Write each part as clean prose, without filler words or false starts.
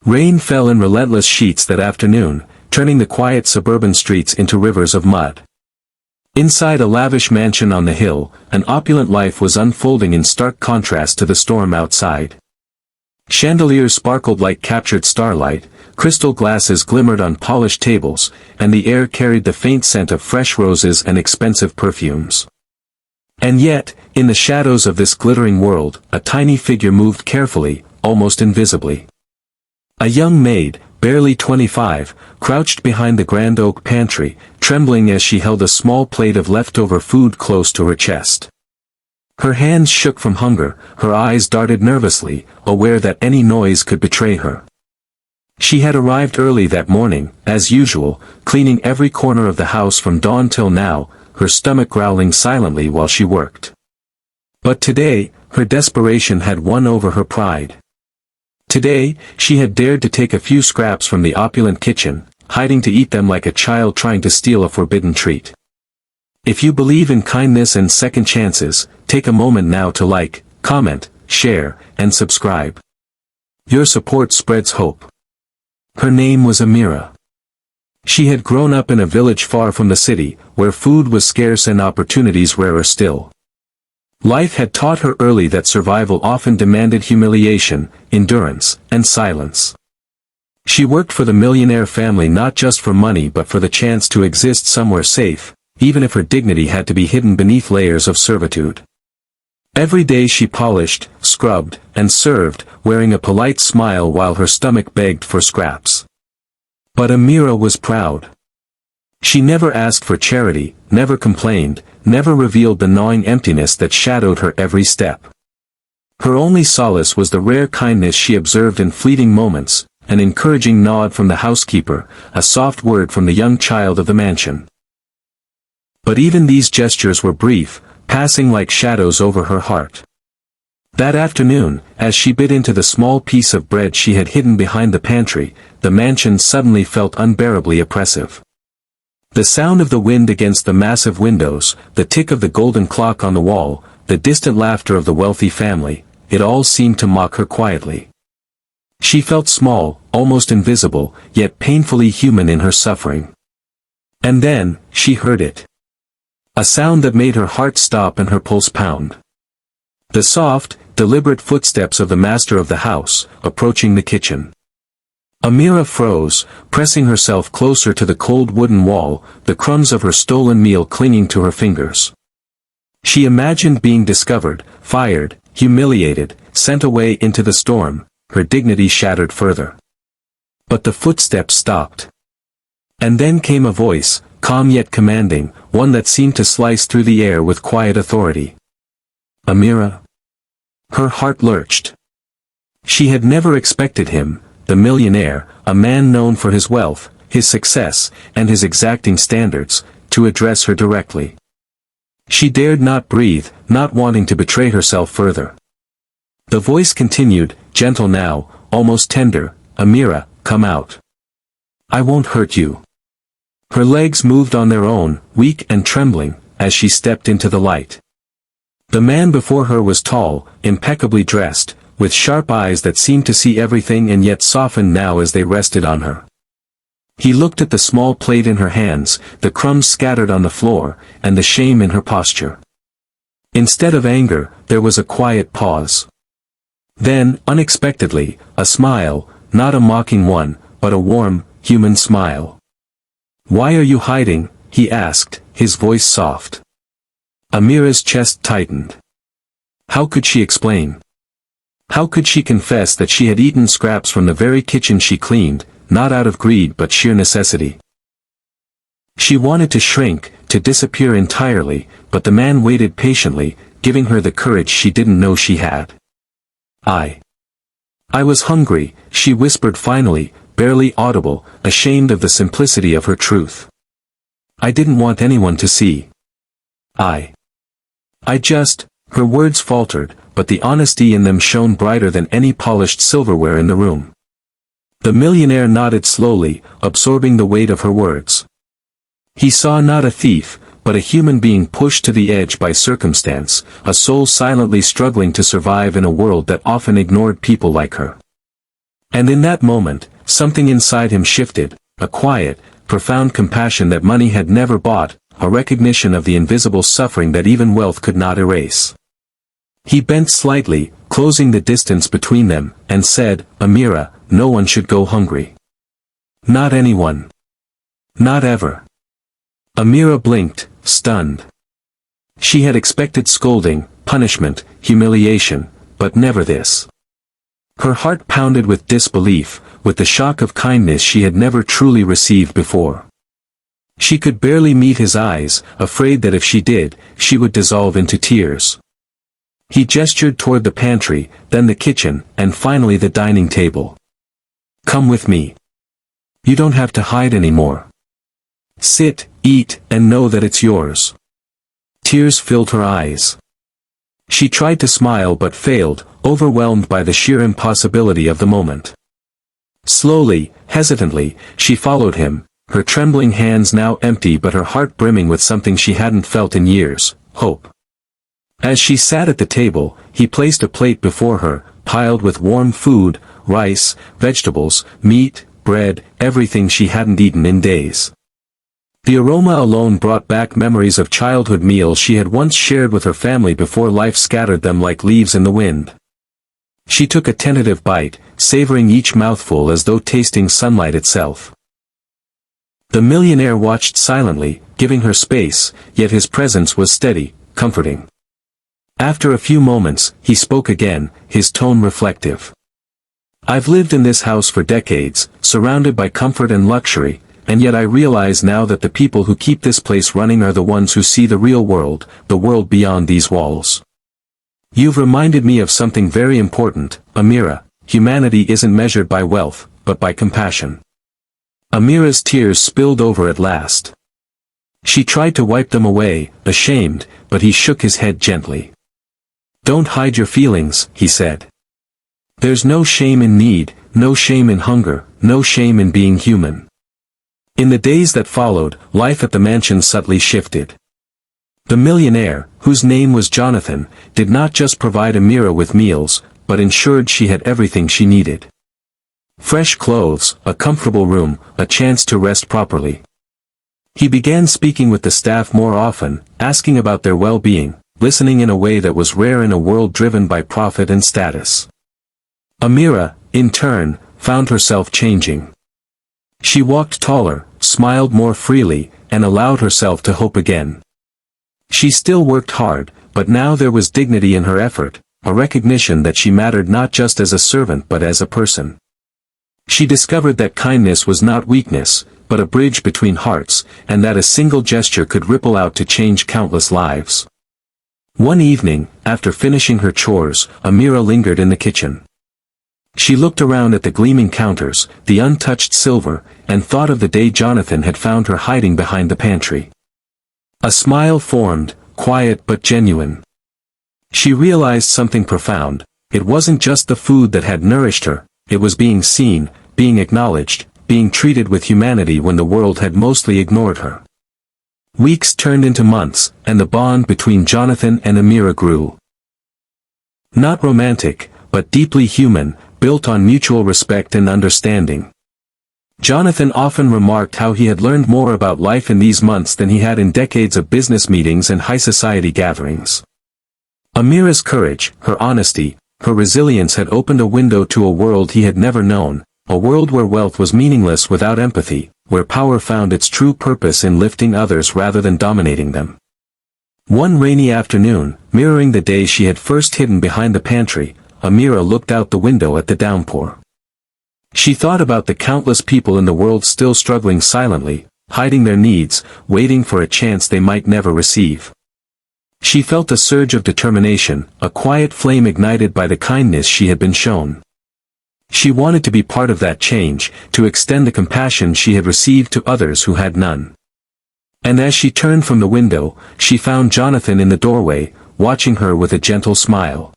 Rain fell in relentless sheets that afternoon, turning the quiet suburban streets into rivers of mud. Inside a lavish mansion on the hill, an opulent life was unfolding in stark contrast to the storm outside. Chandeliers sparkled like captured starlight, crystal glasses glimmered on polished tables, and the air carried the faint scent of fresh roses and expensive perfumes. And yet, in the shadows of this glittering world, a tiny figure moved carefully, almost invisibly. A young maid, barely 25, crouched behind the grand oak pantry, trembling as she held a small plate of leftover food close to her chest. Her hands shook from hunger, her eyes darted nervously, aware that any noise could betray her. She had arrived early that morning, as usual, cleaning every corner of the house from dawn till now, her stomach growling silently while she worked. But today, her desperation had won over her pride. Today, she had dared to take a few scraps from the opulent kitchen, hiding to eat them like a child trying to steal a forbidden treat. If you believe in kindness and second chances, take a moment now to like, comment, share, and subscribe. Your support spreads hope. Her name was Amira. She had grown up in a village far from the city, where food was scarce and opportunities rarer still. Life had taught her early that survival often demanded humiliation, endurance, and silence. She worked for the Millionaire family not just for money but for the chance to exist somewhere safe, even if her dignity had to be hidden beneath layers of servitude. Every day she polished, scrubbed, and served, wearing a polite smile while her stomach begged for scraps. But Amira was proud. She never asked for charity, never complained, never revealed the gnawing emptiness that shadowed her every step. Her only solace was the rare kindness she observed in fleeting moments, an encouraging nod from the housekeeper, a soft word from the young child of the mansion. But even these gestures were brief, passing like shadows over her heart. That afternoon, as she bit into the small piece of bread she had hidden behind the pantry, the mansion suddenly felt unbearably oppressive. The sound of the wind against the massive windows, the tick of the golden clock on the wall, the distant laughter of the wealthy family, it all seemed to mock her quietly. She felt small, almost invisible, yet painfully human in her suffering. And then, she heard it. A sound that made her heart stop and her pulse pound. The soft, deliberate footsteps of the master of the house, approaching the kitchen. Amira froze, pressing herself closer to the cold wooden wall, the crumbs of her stolen meal clinging to her fingers. She imagined being discovered, fired, humiliated, sent away into the storm, her dignity shattered further. But the footsteps stopped. And then came a voice, calm yet commanding, one that seemed to slice through the air with quiet authority. Amira? Her heart lurched. She had never expected him, the millionaire, a man known for his wealth, his success, and his exacting standards, to address her directly. She dared not breathe, not wanting to betray herself further. The voice continued, gentle now, almost tender, Amira, come out. I won't hurt you. Her legs moved on their own, weak and trembling, as she stepped into the light. The man before her was tall, impeccably dressed, with sharp eyes that seemed to see everything and yet softened now as they rested on her. He looked at the small plate in her hands, the crumbs scattered on the floor, and the shame in her posture. Instead of anger, there was a quiet pause. Then, unexpectedly, a smile, not a mocking one, but a warm, human smile. Why are you hiding? He asked, his voice soft. Amira's chest tightened. How could she explain? How could she confess that she had eaten scraps from the very kitchen she cleaned, not out of greed but sheer necessity? She wanted to shrink, to disappear entirely, but the man waited patiently, giving her the courage she didn't know she had. I was hungry, she whispered finally, barely audible, ashamed of the simplicity of her truth. I didn't want anyone to see. Her words faltered, but the honesty in them shone brighter than any polished silverware in the room. The millionaire nodded slowly, absorbing the weight of her words. He saw not a thief, but a human being pushed to the edge by circumstance, a soul silently struggling to survive in a world that often ignored people like her. And in that moment, something inside him shifted, a quiet, profound compassion that money had never bought, a recognition of the invisible suffering that even wealth could not erase. He bent slightly, closing the distance between them, and said, "Amira, no one should go hungry. Not anyone. Not ever." Amira blinked, stunned. She had expected scolding, punishment, humiliation, but never this. Her heart pounded with disbelief, with the shock of kindness she had never truly received before. She could barely meet his eyes, afraid that if she did, she would dissolve into tears. He gestured toward the pantry, then the kitchen, and finally the dining table. "Come with me. You don't have to hide anymore. Sit, eat, and know that it's yours." Tears filled her eyes. She tried to smile but failed, overwhelmed by the sheer impossibility of the moment. Slowly, hesitantly, she followed him, her trembling hands now empty but her heart brimming with something she hadn't felt in years, hope. As she sat at the table, he placed a plate before her, piled with warm food, rice, vegetables, meat, bread, everything she hadn't eaten in days. The aroma alone brought back memories of childhood meals she had once shared with her family before life scattered them like leaves in the wind. She took a tentative bite, savoring each mouthful as though tasting sunlight itself. The millionaire watched silently, giving her space, yet his presence was steady, comforting. After a few moments, he spoke again, his tone reflective. "I've lived in this house for decades, surrounded by comfort and luxury, and yet I realize now that the people who keep this place running are the ones who see the real world, the world beyond these walls. You've reminded me of something very important, Amira. Humanity isn't measured by wealth, but by compassion." Amira's tears spilled over at last. She tried to wipe them away, ashamed, but he shook his head gently. "Don't hide your feelings," he said. "There's no shame in need, no shame in hunger, no shame in being human." In the days that followed, life at the mansion subtly shifted. The millionaire, whose name was Jonathan, did not just provide Amira with meals, but ensured she had everything she needed. Fresh clothes, a comfortable room, a chance to rest properly. He began speaking with the staff more often, asking about their well-being, listening in a way that was rare in a world driven by profit and status. Amira, in turn, found herself changing. She walked taller, smiled more freely, and allowed herself to hope again. She still worked hard, but now there was dignity in her effort, a recognition that she mattered not just as a servant but as a person. She discovered that kindness was not weakness, but a bridge between hearts, and that a single gesture could ripple out to change countless lives. One evening, after finishing her chores, Amira lingered in the kitchen. She looked around at the gleaming counters, the untouched silver, and thought of the day Jonathan had found her hiding behind the pantry. A smile formed, quiet but genuine. She realized something profound. It wasn't just the food that had nourished her, it was being seen, being acknowledged, being treated with humanity when the world had mostly ignored her. Weeks turned into months, and the bond between Jonathan and Amira grew. Not romantic, but deeply human, built on mutual respect and understanding. Jonathan often remarked how he had learned more about life in these months than he had in decades of business meetings and high society gatherings. Amira's courage, her honesty, her resilience had opened a window to a world he had never known, a world where wealth was meaningless without empathy, where power found its true purpose in lifting others rather than dominating them. One rainy afternoon, mirroring the day she had first hidden behind the pantry, Amira looked out the window at the downpour. She thought about the countless people in the world still struggling silently, hiding their needs, waiting for a chance they might never receive. She felt a surge of determination, a quiet flame ignited by the kindness she had been shown. She wanted to be part of that change, to extend the compassion she had received to others who had none. And as she turned from the window, she found Jonathan in the doorway, watching her with a gentle smile.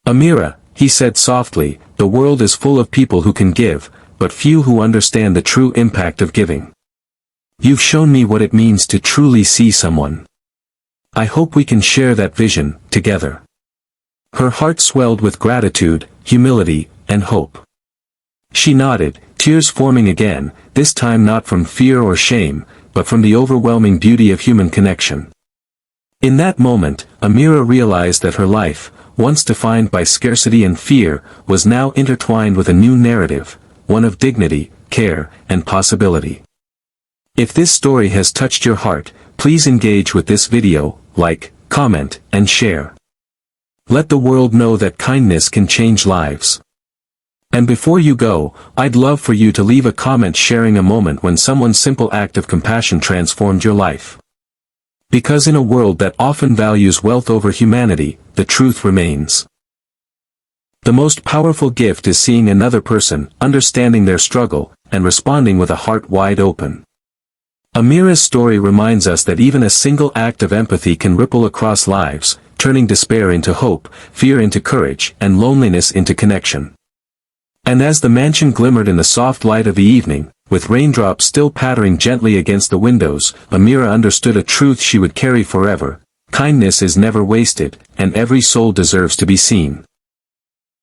"Amira," he said softly, "the world is full of people who can give, but few who understand the true impact of giving. You've shown me what it means to truly see someone. I hope we can share that vision, together." Her heart swelled with gratitude, humility, and hope. She nodded, tears forming again, this time not from fear or shame, but from the overwhelming beauty of human connection. In that moment, Amira realized that her life, once defined by scarcity and fear, was now intertwined with a new narrative, one of dignity, care, and possibility. If this story has touched your heart, please engage with this video, like, comment, and share. Let the world know that kindness can change lives. And before you go, I'd love for you to leave a comment sharing a moment when someone's simple act of compassion transformed your life. Because in a world that often values wealth over humanity, the truth remains. The most powerful gift is seeing another person, understanding their struggle, and responding with a heart wide open. Amira's story reminds us that even a single act of empathy can ripple across lives, turning despair into hope, fear into courage, and loneliness into connection. And as the mansion glimmered in the soft light of the evening, with raindrops still pattering gently against the windows, Amira understood a truth she would carry forever: kindness is never wasted, and every soul deserves to be seen.